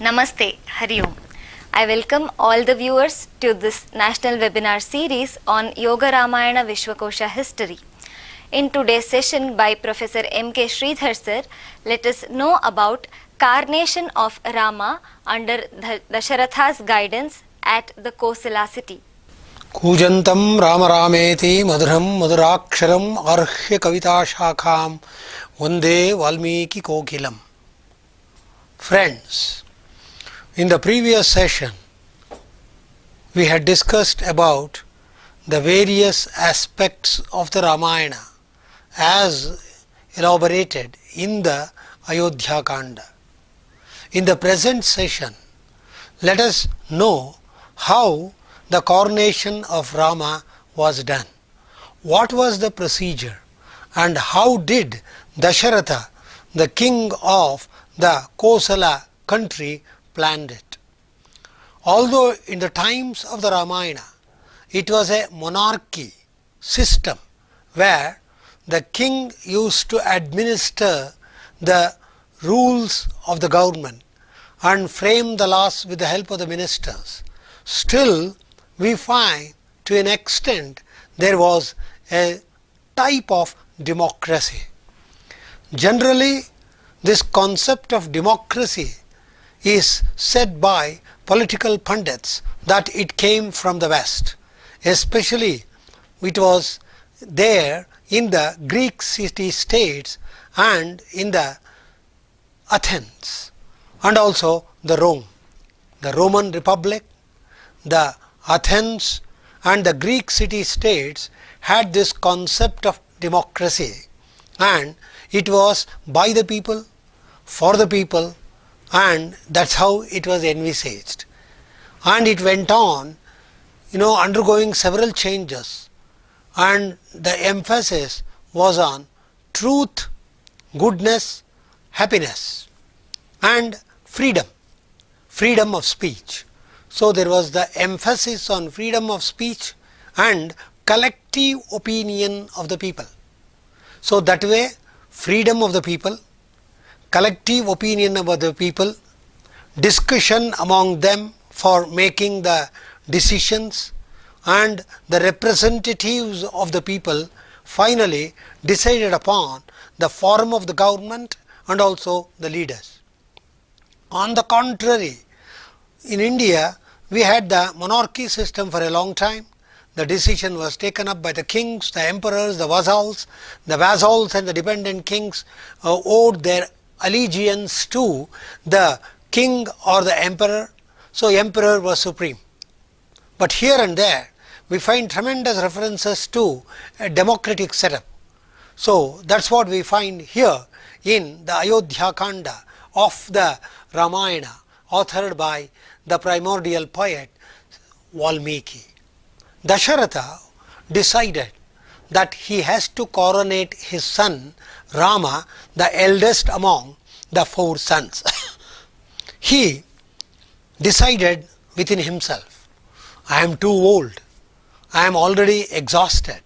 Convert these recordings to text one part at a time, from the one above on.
Namaste, Hari Om. I welcome all the viewers to this national webinar series on Yoga Ramayana Vishwakosha history. In today's session by Professor M.K. Sridhar sir, let us know about coronation of Rama under Dasharatha's guidance at the Kosala city. Kujantam Rama Rameti Madhuram Madhuraksharam Arhya Kavita Shakham Vande Valmiki Kokilam. Friends, in the previous session we had discussed about the various aspects of the Ramayana as elaborated in the Ayodhya Kanda. In the present session, let us know how the coronation of Rama was done. What was the procedure and how did Dasharatha, the king of the Kosala country, planned it? Although in the times of the Ramayana it was a monarchy system where the king used to administer the rules of the government and frame the laws with the help of the ministers, still we find to an extent there was a type of democracy. Generally, this concept of democracy is said by political pundits that it came from the West, especially it was there in the Greek city states and in the Athens and also the Rome. The Roman Republic, the Athens and the Greek city states had this concept of democracy, and it was by the people, for the people, and that's how it was envisaged. And it went on, undergoing several changes, and the emphasis was on truth, goodness, happiness and freedom of speech. So there was the emphasis on freedom of speech and collective opinion of the people. So that way, freedom of the people, collective opinion about the people, discussion among them for making the decisions, and the representatives of the people finally decided upon the form of the government and also the leaders. On the contrary, in India we had the monarchy system for a long time. The decision was taken up by the kings, the emperors, the vassals. The vassals and the dependent kings owed their allegiance to the king or the emperor. So emperor was supreme. But here and there we find tremendous references to a democratic setup. So that's what we find here in the Ayodhya Kanda of the Ramayana, authored by the primordial poet Valmiki. Dasharatha decided that he has to coronate his son Rama, the eldest among the four sons. He decided within himself, I am too old, I am already exhausted,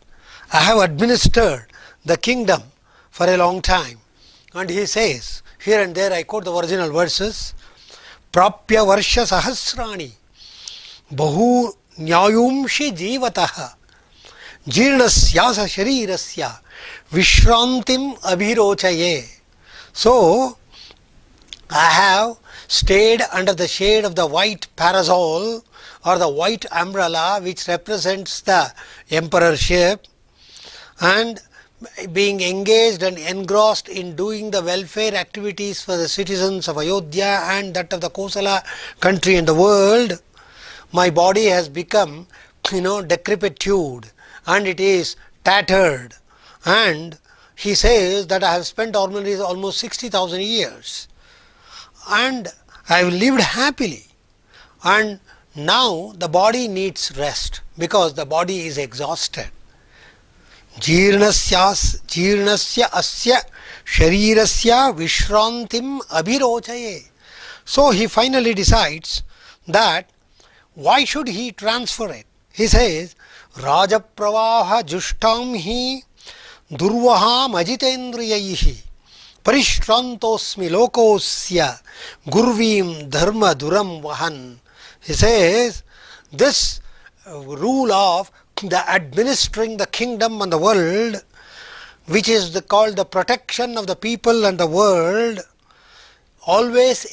I have administered the kingdom for a long time. And he says, here and there I quote the original verses, Prapya Varsha Sahasrani Bahu Nyayumshi Jivataha Jirnasyasa Sharirasya Vishrantim Abhirochaye. So, I have stayed under the shade of the white parasol or the white umbrella which represents the emperorship, and being engaged and engrossed in doing the welfare activities for the citizens of Ayodhya and that of the Kosala country and the world, my body has become decrepitude and it is tattered, and he says that I have spent almost 60,000 years and I have lived happily, and now the body needs rest because the body is exhausted. Jirnasya asya sharirasya vishrantim abhirochaye. So he finally decides that why should he transfer it? He says, Raja pravaha jushtam hi durvaham ajitendriyaihi Parishrantosmi lokosya gurvim dharma duram vahan. He says, this rule of the administering the kingdom and the world, which is called the protection of the people and the world, always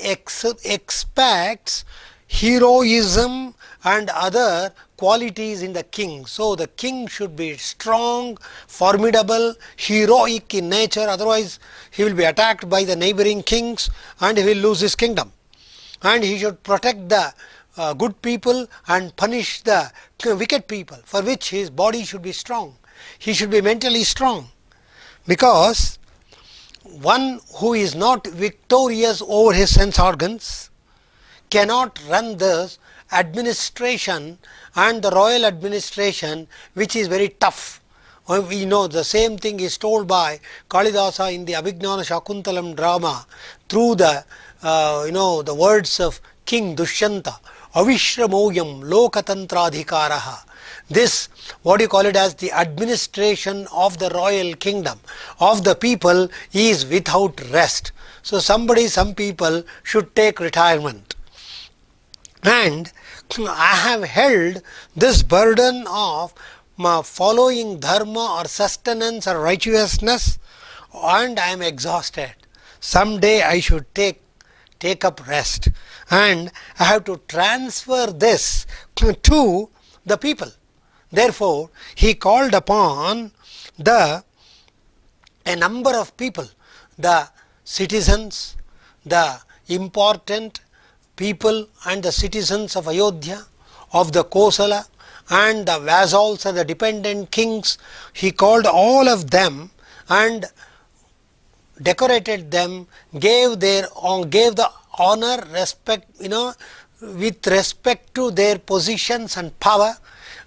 expects heroism and other qualities in the king. So the king should be strong, formidable, heroic in nature, otherwise he will be attacked by the neighboring kings and he will lose his kingdom. And he should protect the good people and punish the wicked people, for which his body should be strong. He should be mentally strong, because one who is not victorious over his sense organs cannot run this administration and the royal administration, which is very tough. We know the same thing is told by Kalidasa in the Abhignana Shakuntalam drama through the the words of King Dushyanta. Avishramoyam lokatantradhikaraha. This, what you call it as the administration of the royal kingdom of the people, is without rest. So some people should take retirement. And I have held this burden of following dharma or sustenance or righteousness, and I am exhausted. Someday I should take up rest, and I have to transfer this to the people. Therefore, he called upon a number of people, the citizens, the important people and the citizens of Ayodhya, of the Kosala, and the vassals and the dependent kings. He called all of them and decorated them, gave the honor, respect, with respect to their positions and power.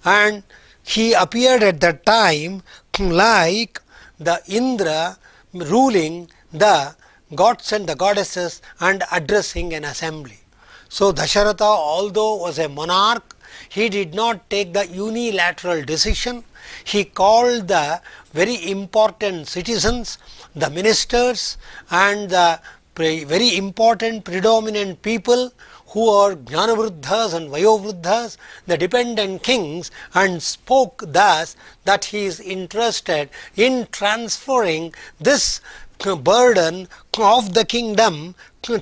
And he appeared at that time like the Indra ruling the gods and the goddesses and addressing an assembly. So Dasharatha, although was a monarch, he did not take the unilateral decision. He called the very important citizens, the ministers, and the very important predominant people who are Jnanavruddhas and Vayovruddhas, the dependent kings, and spoke thus that he is interested in transferring this burden of the kingdom to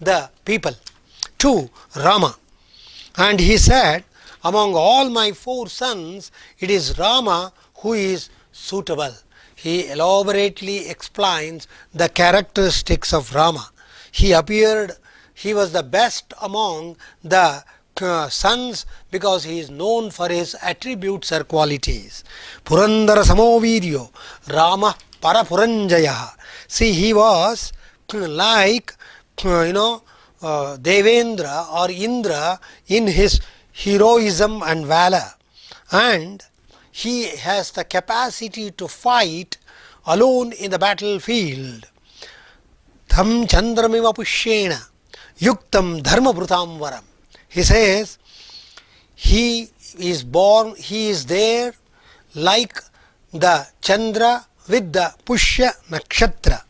the people, to Rama. And he said, among all my 4 sons, it is Rama who is suitable. He elaborately explains the characteristics of Rama. He was the best among the sons because he is known for his attributes or qualities. Purandara Samoviryo Rama Parapuranjaya. See, he was like Devendra or Indra in his heroism and valor, and he has the capacity to fight alone in the battlefield. Tham chandramiva pushyena yuktam dharma bhrutam varam. He says he is there like the Chandra with the Pushya Nakshatra,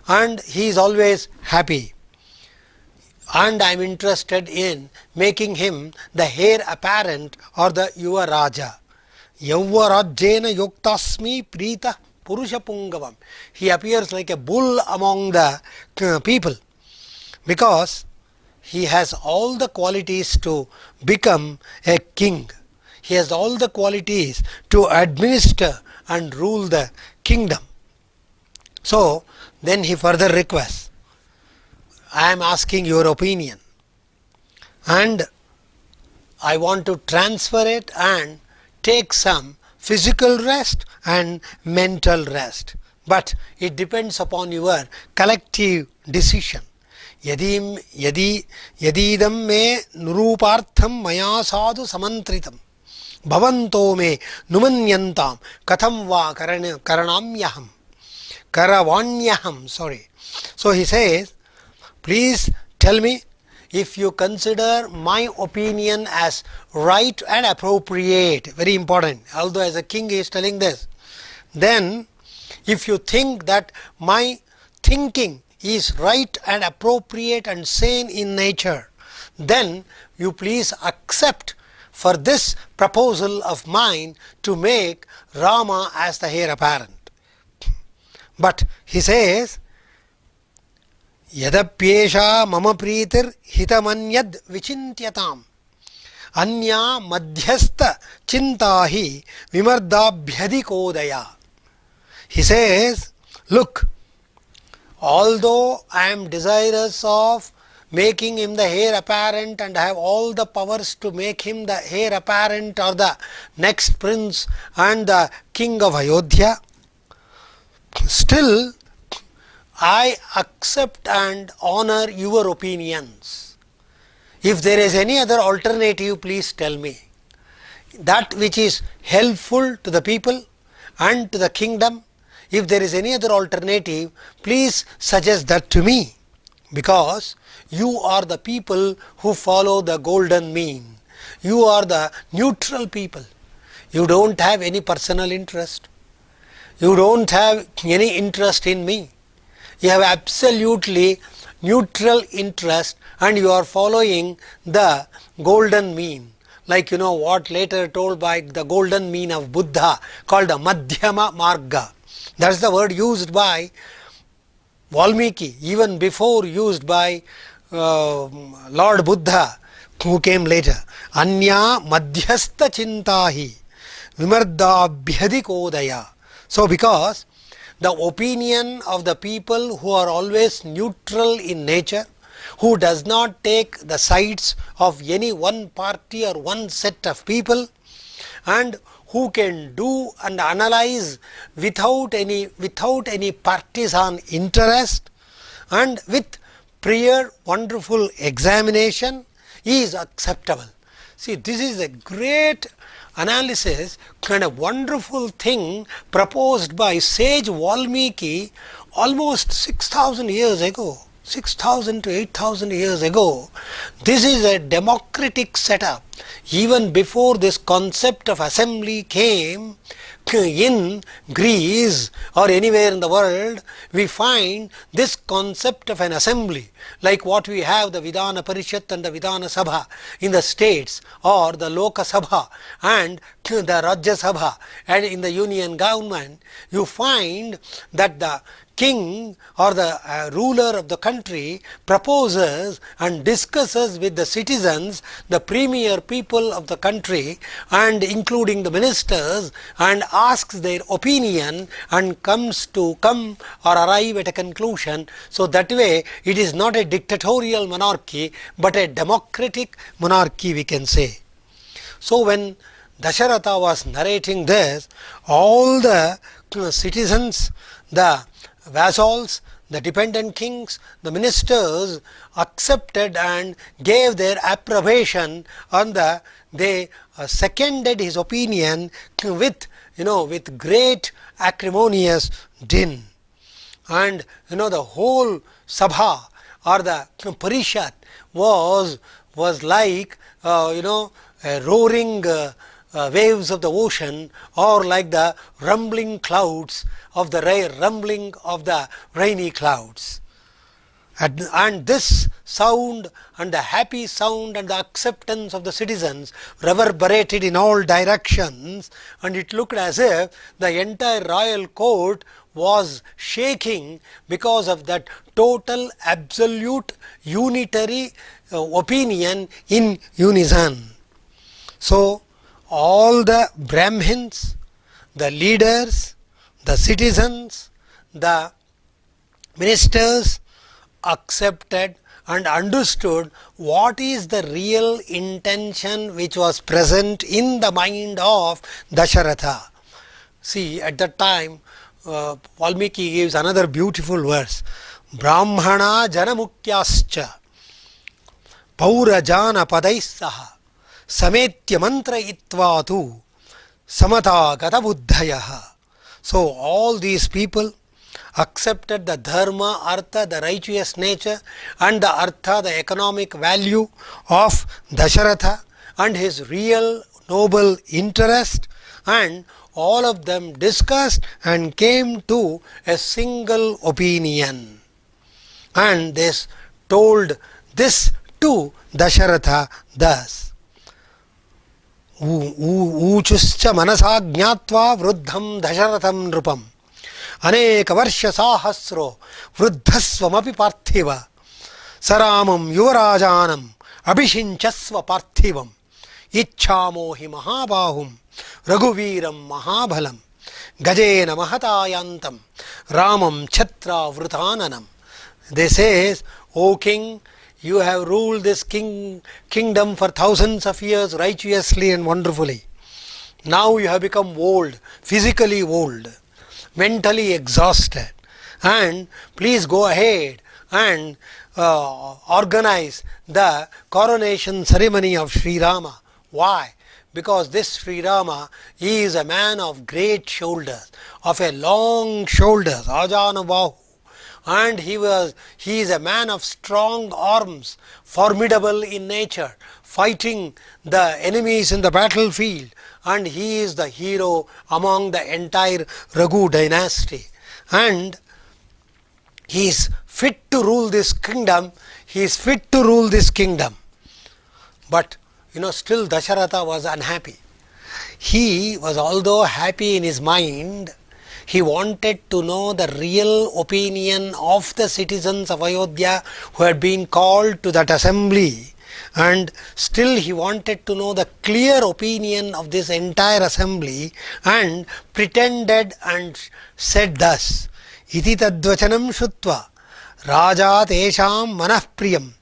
and he is always happy. And I am interested in making him the heir apparent or the Yuva Raja. Yavvarajjena yoktasmi prita purusha pungavam. He appears like a bull among the people because he has all the qualities to become a king. He has all the qualities to administer and rule the kingdom. So then he further requests, I am asking your opinion, and I want to transfer it and take some physical rest and mental rest, but it depends upon your collective decision. Yadidam me nurupartham maya sadhu samantritam bhavanto me numanyantam katham va karavanyaham. So he says, please tell me if you consider my opinion as right and appropriate. Very important. Although as a king he is telling this. Then if you think that my thinking is right and appropriate and sane in nature, then you please accept for this proposal of mine to make Rama as the heir apparent. But he says, Yadapyesha mama pritir hitamanyad vichintyatam anya madhyastha chintahi vimardabhyadikodaya. He says, look, although I am desirous of making him the heir apparent and have all the powers to make him the heir apparent or the next prince and the king of Ayodhya, still I accept and honor your opinions. If there is any other alternative, please tell me. That which is helpful to the people and to the kingdom, if there is any other alternative, please suggest that to me, because you are the people who follow the golden mean. You are the neutral people. You don't have any personal interest. You don't have any interest in me. You have absolutely neutral interest and you are following the golden mean. Like what later told by the golden mean of Buddha called the Madhyama Marga. That is the word used by Valmiki, even before used by Lord Buddha who came later. Anya madhyastha chintahi vimardabhyadikodaya. So because the opinion of the people who are always neutral in nature, who does not take the sides of any one party or one set of people, and who can do and analyze without any partisan interest and with prior wonderful examination, is acceptable. See, this is a great analysis and a wonderful thing proposed by sage Valmiki almost 6,000 years ago. 6,000 to 8,000 years ago. This is a democratic setup. Even before this concept of assembly came in Greece or anywhere in the world, we find this concept of an assembly, like what we have the Vidhana Parishad and the Vidhana Sabha in the states, or the Loka Sabha and the Rajya Sabha, and in the union government you find that the king or the ruler of the country proposes and discusses with the citizens, the premier people of the country and including the ministers, and asks their opinion and come or arrive at a conclusion. So that way it is not a dictatorial monarchy but a democratic monarchy, we can say. So when Dasharatha was narrating this, all the citizens, the vassals, the dependent kings, the ministers accepted and gave their approbation, and they seconded his opinion with great acrimonious din. And the whole sabha or the parishad was like roaring waves of the ocean, or like the rumbling clouds of the rumbling of the rainy clouds. And this sound and the happy sound and the acceptance of the citizens reverberated in all directions, and it looked as if the entire royal court was shaking because of that total, absolute, unitary opinion in unison. So all the Brahmins, the leaders, the citizens, the ministers accepted and understood what is the real intention which was present in the mind of Dasharatha. See, at that time Valmiki gives another beautiful verse. Brahmana janamukyascha paurajana padaisaha sametya mantra itvatu samata gata buddhayaha. So all these people accepted the dharma, artha, the righteous nature, and the artha, the economic value of Dasharatha and his real noble interest, and all of them discussed and came to a single opinion. And they told this to Dasharatha thus. ऊचुश्च मनसा ज्ञात्वा वृद्धं दशरथं नृपम् अनेक वर्ष साहस्रो वृद्धस्वमपि पार्थिव सरामं युवराजानम् अभिषिञ्चस्व पार्थिवम् इच्छामो हि महाबाहुं रघुवीरं महाबलं गजेन महतायान्तं रामं छत्रावृताननम्. They says, O king, you have ruled this kingdom for thousands of years righteously and wonderfully. Now you have become old, physically old, mentally exhausted, and please go ahead and organize the coronation ceremony of Sri Rama. Why? Because this Sri Rama is a man of great shoulders, of a long shoulders, Ajanubahu, and he is a man of strong arms, formidable in nature, fighting the enemies in the battlefield, and he is the hero among the entire Raghu dynasty, and he is fit to rule this kingdom. He is fit to rule this kingdom. But still Dasharatha was unhappy. He was, although happy in his mind, he wanted to know the real opinion of the citizens of Ayodhya who had been called to that assembly, and still he wanted to know the clear opinion of this entire assembly, and pretended and said thus, Iti tadvachanam shutva raja tesham manah priyam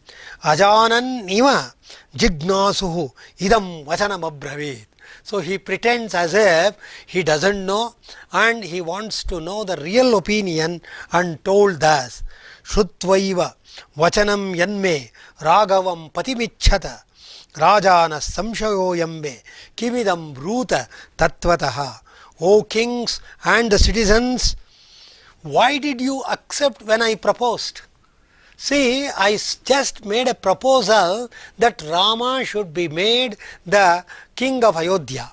ajanan ima jignasuhu idam vachanam abbraveet. So he pretends as if he doesn't know, and he wants to know the real opinion, and told thus, Shutvaiva vachanam yanme ragavam patimichhata rajana samshayo yambe kimidam bruta tattvataha. O kings and the citizens, why did you accept when I proposed? See, I just made a proposal that Rama should be made the king of Ayodhya,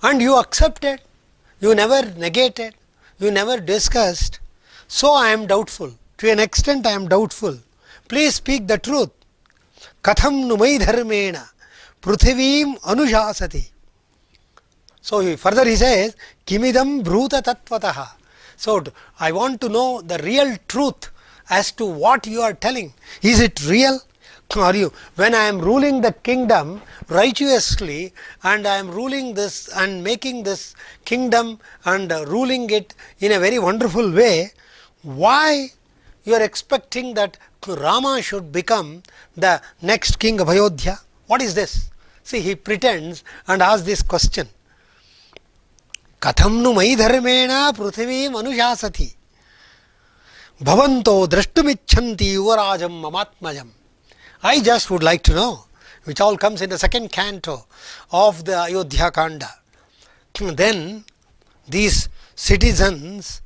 and you accepted. You never negated, you never discussed. So I am doubtful. To an extent I am doubtful. Please speak the truth. Katham numai dharmena prithivim anushasati. So further he says, Kimidam bhruta tattvataha. So I want to know the real truth as to what you are telling. Is it real? Are you, when I am ruling the kingdom righteously, and I am ruling this and making this kingdom and ruling it in a very wonderful way, why you are expecting that Rama should become the next king of Ayodhya? What is this? See, he pretends and asks this question. Katham nu mai dharmena prithivim anushasati bhavanto drashtumicchanti yuvarajam mamatmajam. I just would like to know, which all comes in the second canto of the Ayodhya Kanda. Then these citizens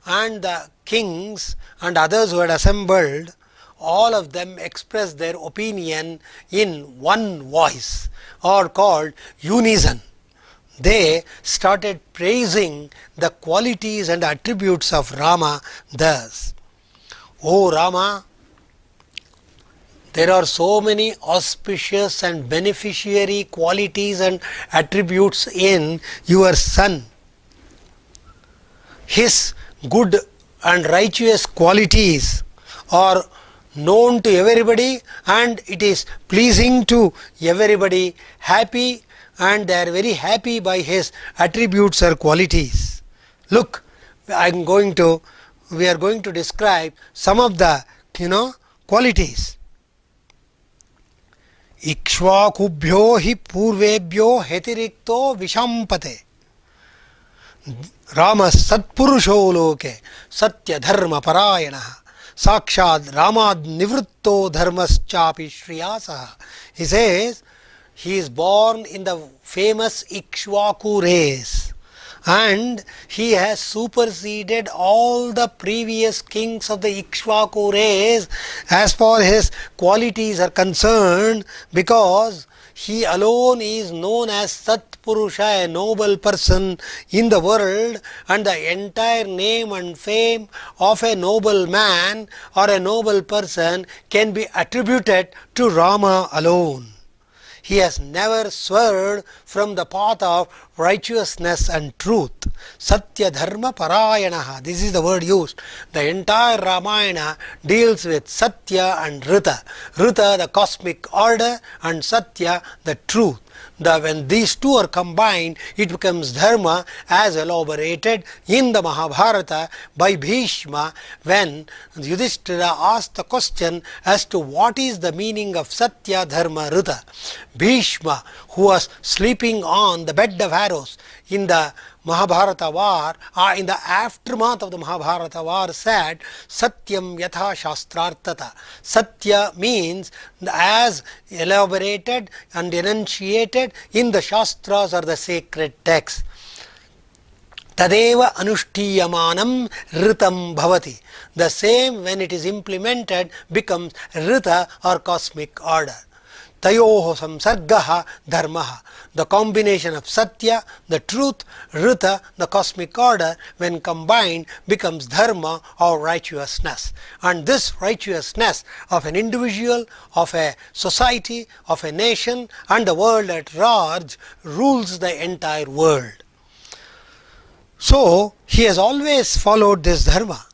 and the kings and others who had assembled, all of them expressed their opinion in one voice, or called unison. They started praising the qualities and attributes of Rama thus. O Rama, there are so many auspicious and beneficiary qualities and attributes in your son. His good and righteous qualities are known to everybody, and it is pleasing to everybody, happy, and they are very happy by his attributes or qualities. Look, we are going to describe some of the qualities. Ikshvakubhyo hi purvebhyo hetirikto vishampate Rama satpurusho loke satya dharma parayanaha sakshad ramad nivritto dharmaschapi shriyasa. He says he is born in the famous Ikshvaku race, and he has superseded all the previous kings of the Ikshvaku race as far as qualities are concerned, because he alone is known as Satpurusha, a noble person in the world, and the entire name and fame of a noble man or a noble person can be attributed to Rama alone. He has never swerved from the path of righteousness and truth. Satya Dharma Parayanaha. This is the word used. The entire Ramayana deals with Satya and Rita. Rita, the cosmic order, and Satya, the truth. When these two are combined, it becomes Dharma, as elaborated in the Mahabharata by Bhishma, when Yudhishthira asked the question as to what is the meaning of Satya, Dharma, Rita. Bhishma, who was sleeping on the bed of arrows in the Mahabharata war, in the aftermath of the Mahabharata war, said, Satyam yatha shastrartata. Satya means as elaborated and enunciated in the Shastras or the sacred texts. Tadeva anushtiyamanam ritam bhavati. The same, when it is implemented, becomes Rita or cosmic order. Tayoho samsargaha dharmaha. The combination of Satya, the truth, Rita, the cosmic order, when combined becomes Dharma or righteousness. And this righteousness of an individual, of a society, of a nation, and the world at large rules the entire world. So, he has always followed this Dharma.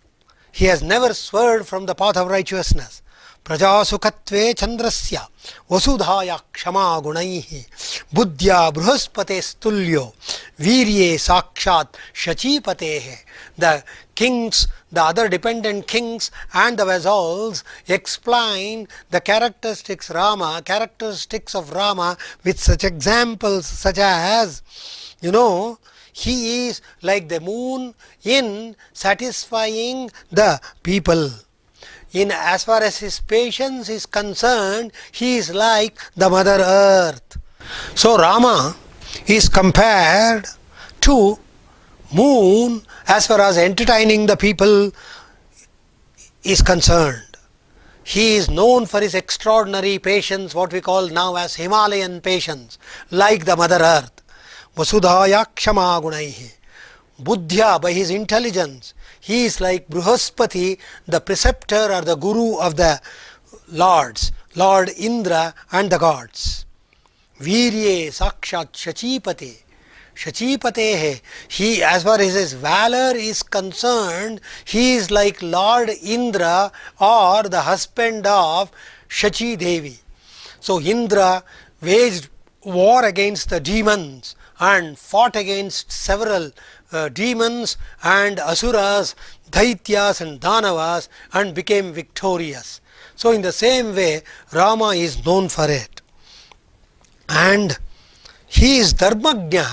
He has never swerved from the path of righteousness. Prajasukatve chandrasya vasudhaya kshama gunaihi buddhya bruhaspate stulyo virye sakshat shachipatehe. The kings, the other dependent kings and the vassals explain the characteristics of Rama with such examples such as, he is like the moon in satisfying the people. As far as his patience is concerned, he is like the Mother Earth. So Rama is compared to moon as far as entertaining the people is concerned. He is known for his extraordinary patience, what we call now as Himalayan patience, like the Mother Earth. Vasudhaya kshama gunaihi. Buddhya, by his intelligence, he is like Bruhaspati, the preceptor or the guru of the lords, Lord Indra and the gods. Virye sakshat shachipate. Shachipatehe. He, as far as his valor is concerned, he is like Lord Indra or the husband of Shachi Devi. So Indra waged war against the demons and fought against several demons and asuras, daityas and danavas, and became victorious. So in the same way, Rama is known for it. And he is dharmagnya,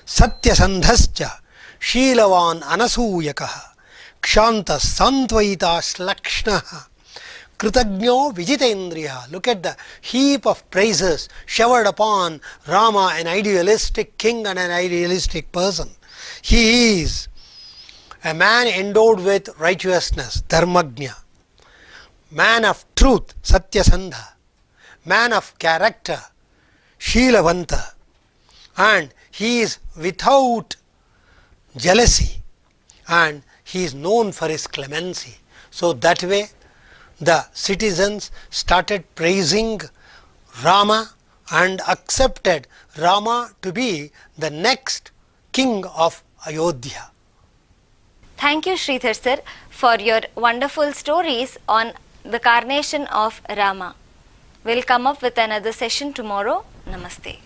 satyasandhascha, shilavan anasuyakaha, kshantas santvaita slakshnaha, Kritagno Vijitendriya. Look at the heap of praises showered upon Rama, an idealistic king and an idealistic person. He is a man endowed with righteousness, Dharmagnya, man of truth, Satyasandha, man of character, Shilavanta, and he is without jealousy, and he is known for his clemency. So that way the citizens started praising Rama and accepted Rama to be the next king of Ayodhya. Thank you, Sridhar sir, for your wonderful stories on the carnation of Rama. We'll come up with another session tomorrow. Namaste.